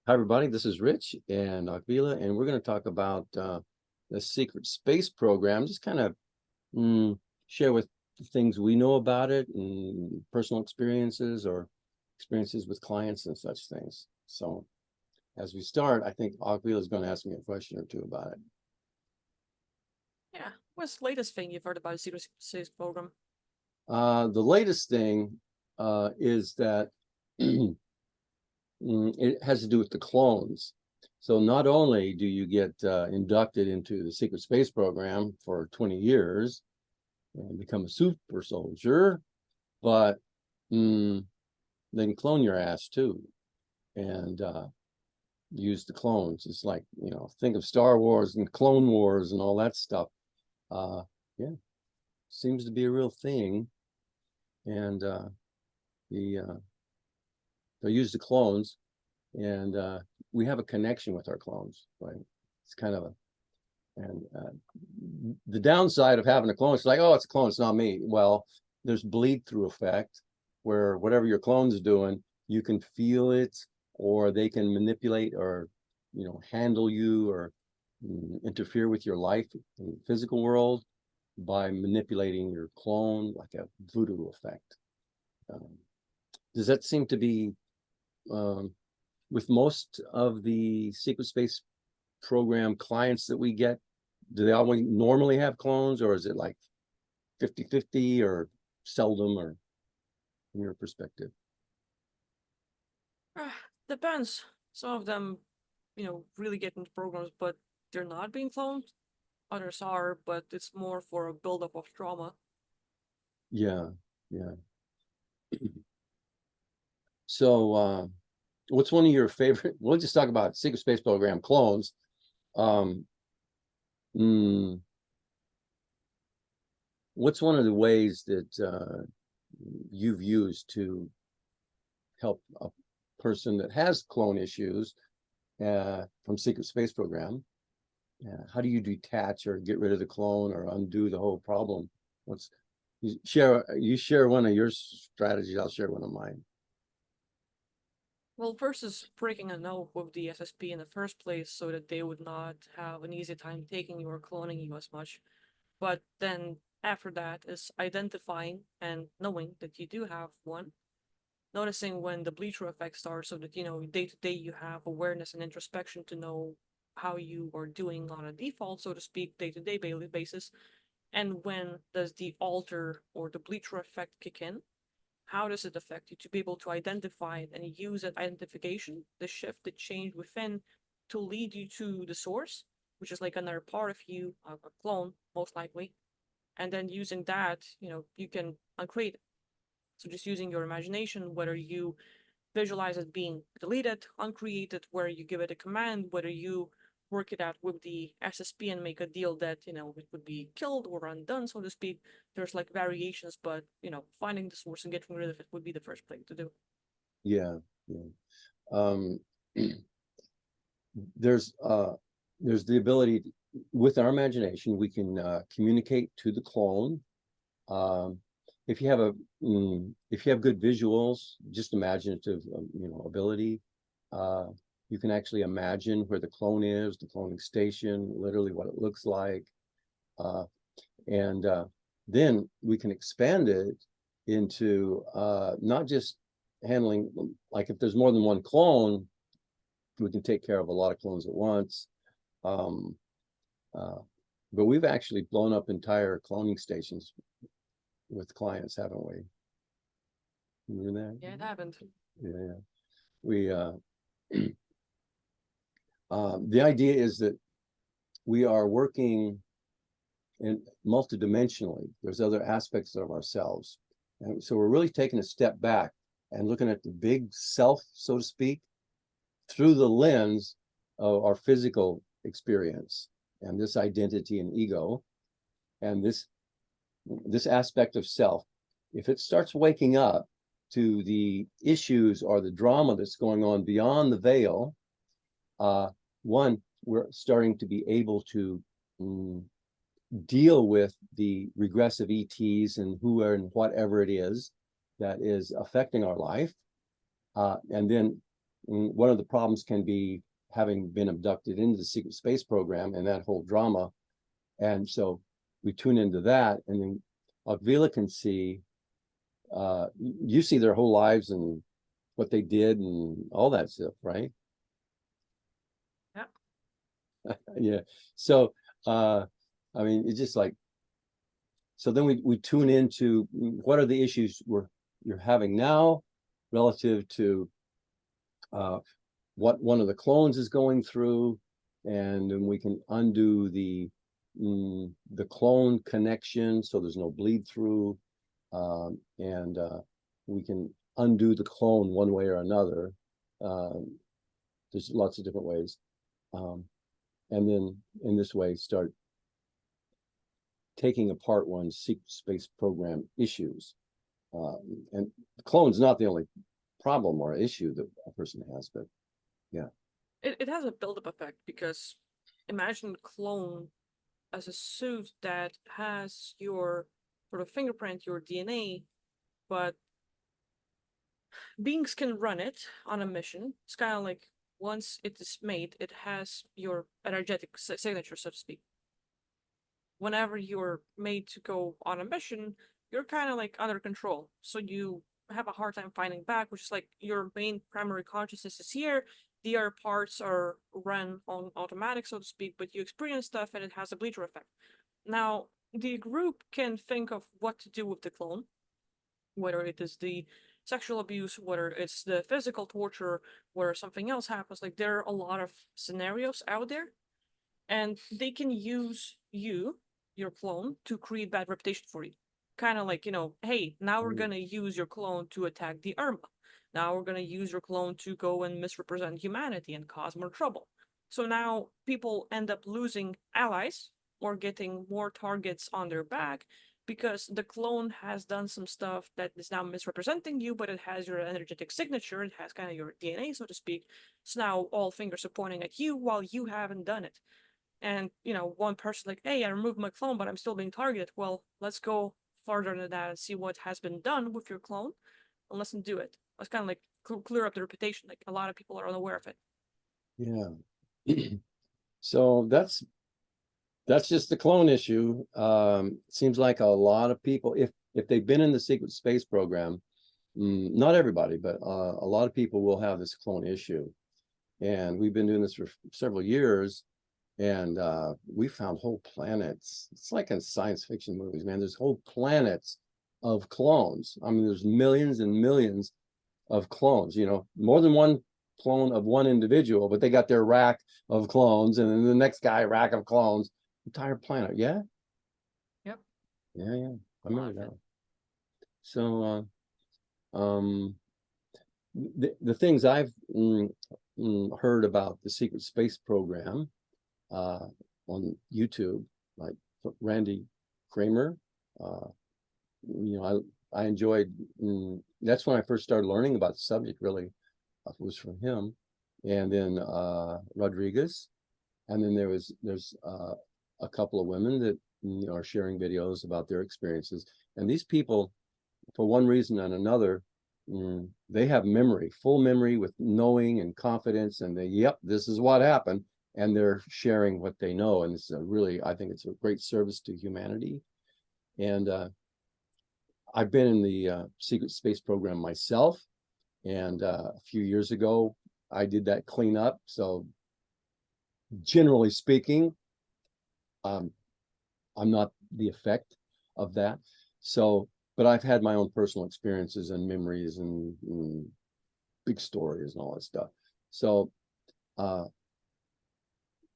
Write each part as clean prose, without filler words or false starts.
Hi, everybody. This is Rich and Akvila, and we're going to talk about the secret space program. Just kind of share with things we know about it and personal experiences or experiences with clients and such things. So, as we start, I think Akvila is going to ask me a question or two about it. Yeah. What's the latest thing you've heard about the Secret Space program? The latest thing is that it has to do with the clones. So not only do you get inducted into the secret space program for 20 years and become a super soldier, but they can clone your ass too and use the clones. It's like, think of Star Wars and Clone Wars and all that stuff. Yeah, seems to be a real thing. And they use the clones, and we have a connection with our clones, right? It's kind of a and the downside of having a clone is like, oh, it's a clone, it's not me. Well, there's bleed through effect where whatever your clone is doing, you can feel it, or they can manipulate or handle you or interfere with your life in the physical world by manipulating your clone, like a voodoo effect. Um, does that seem to be um, with most of the secret space program clients that we get? Do they always normally have clones, or is it like 50-50 or seldom, or from your perspective? Depends. Some of them, really get into programs, but they're not being cloned. Others are, but it's more for a buildup of trauma. Yeah, yeah. So what's one of your favorite, we'll just talk about secret space program clones. um mm, what's one of the ways that you've used to help a person that has clone issues from secret space program? How do you detach or get rid of the clone or undo the whole problem? What's you share one of your strategies, I'll share one of mine. Well, first is breaking a note with the SSP in the first place so that they would not have an easy time taking you or cloning you as much. But then after that is identifying and knowing that you do have one, noticing when the bleacher effect starts so that day to day you have awareness and introspection to know how you are doing on a default, so to speak, day to day basis, and when does the alter or the bleacher effect kick in, how does it affect you, to be able to identify it and use that identification, the shift, the change within, to lead you to the source, which is like another part of you, a clone most likely, and then using that, you can uncreate it. So just using your imagination, whether you visualize it being deleted, uncreated, where you give it a command, whether you work it out with the SSP and make a deal that, it would be killed or undone, so to speak. There's like variations, but, finding the source and getting rid of it would be the first thing to do. Yeah, yeah. um there's uh there's the ability with our imagination, we can communicate to the clone. um if you have a if you have good visuals, just imaginative ability, uh you can actually imagine where the clone is, the cloning station, literally what it looks like. uh and then we can expand it into not just handling, like if there's more than one clone, we can take care of a lot of clones at once. um, uh, but we've actually blown up entire cloning stations with clients, haven't we? Remember that? Yeah, it happened. Yeah, we the idea is that we are working in multidimensionally. There's other aspects of ourselves, and so we're really taking a step back and looking at the big self, so to speak, through the lens of our physical experience and this identity and ego and this aspect of self. If it starts waking up to the issues or the drama that's going on beyond the veil, uh, one, we're starting to be able to mm, deal with the regressive ETs and who and whatever it is that is affecting our life. And then one of the problems can be having been abducted into the secret space program and that whole drama. And so we tune into that, and then Akvila can see, you see their whole lives and what they did and all that stuff, right? Yeah. Yeah. So, I mean, it's just like, so then we tune into what are the issues you're having now relative to what one of the clones is going through, and then we can undo the clone connection so there's no bleed through, and we can undo the clone one way or another. There's lots of different ways, and then in this way start taking apart one's secret space program issues. And the clone's not the only problem or issue that a person has, but yeah. It has a build-up effect because imagine clone as a suit that has your sort of fingerprint, your DNA, but beings can run it on a mission. It's kind of like once it is made, it has your energetic signature, so to speak. Whenever you're made to go on a mission, you're kind of like under control. So you have a hard time finding back, which is like your main primary consciousness is here. The other parts are run on automatic, so to speak, but you experience stuff and it has a bleacher effect. Now, the group can think of what to do with the clone, whether it is the sexual abuse, whether it's the physical torture, whether something else happens. Like, there are a lot of scenarios out there, and they can use you, your clone, to create bad reputation for you. Kind of like, hey, now we're gonna use your clone to attack the Irma. Now we're gonna use your clone to go and misrepresent humanity and cause more trouble. So now people end up losing allies or getting more targets on their back because the clone has done some stuff that is now misrepresenting you, but it has your energetic signature, it has kind of your DNA, so to speak. So now all fingers are pointing at you while you haven't done it. And, one person like, hey, I removed my clone, but I'm still being targeted. Well, let's go further than that and see what has been done with your clone, and let's do it. Let's kind of like clear up the reputation. Like, a lot of people are unaware of it. Yeah. So that's just the clone issue. Seems like a lot of people, if they've been in the secret space program, not everybody, but a lot of people will have this clone issue. And we've been doing this for several years, and we found whole planets. It's like in science fiction movies, man. There's whole planets of clones. I mean, there's millions and millions of clones, more than one clone of one individual, but they got their rack of clones, and then the next guy, rack of clones, entire planet. Yeah. Yep. Yeah. I remember that. So the things I've heard about the secret space program on YouTube, like Randy Kramer, I enjoyed, that's when I first started learning about the subject, really. It was from him, and then Rodriguez, and then there's a couple of women that are sharing videos about their experiences. And these people, for one reason and another, they have memory, full memory, with knowing and confidence, and yep, this is what happened, and they're sharing what they know. And it's I think it's a great service to humanity. And I've been in the secret space program myself, and a few years ago I did that cleanup. So generally speaking, I'm not the effect of that. So, but I've had my own personal experiences and memories and big stories and all that stuff. So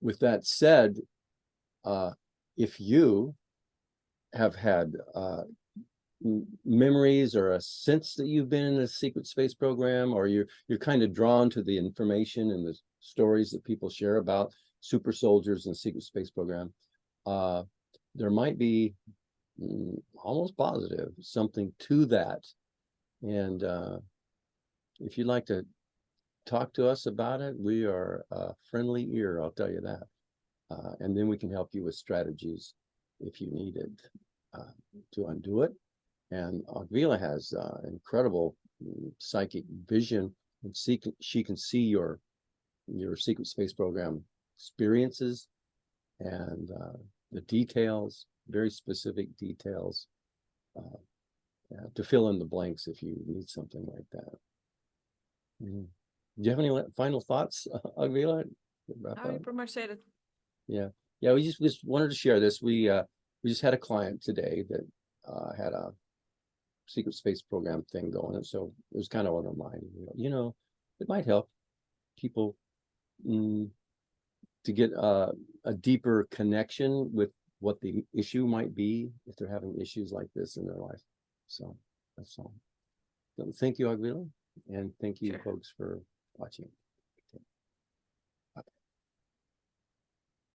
with that said, if you have had memories or a sense that you've been in a secret space program, or you're kind of drawn to the information and the stories that people share about super soldiers and secret space program, there might be almost positive something to that. And if you'd like to talk to us about it, we are a friendly ear, I'll tell you that. And then we can help you with strategies if you need it to undo it. And Akvila has incredible psychic vision And she can see your secret space program experiences and the details, very specific details, to fill in the blanks if you need something like that. Do you have any final thoughts, Agvila? Wrap Oh, you up? pretty much said it. Yeah, we just wanted to share this. We just had a client today that had a secret space program thing going, and so it was kind of on our mind. It might help people to get a deeper connection with what the issue might be if they're having issues like this in their life. So that's all. So thank you, Agvila, and thank you, Sure. folks, for watching.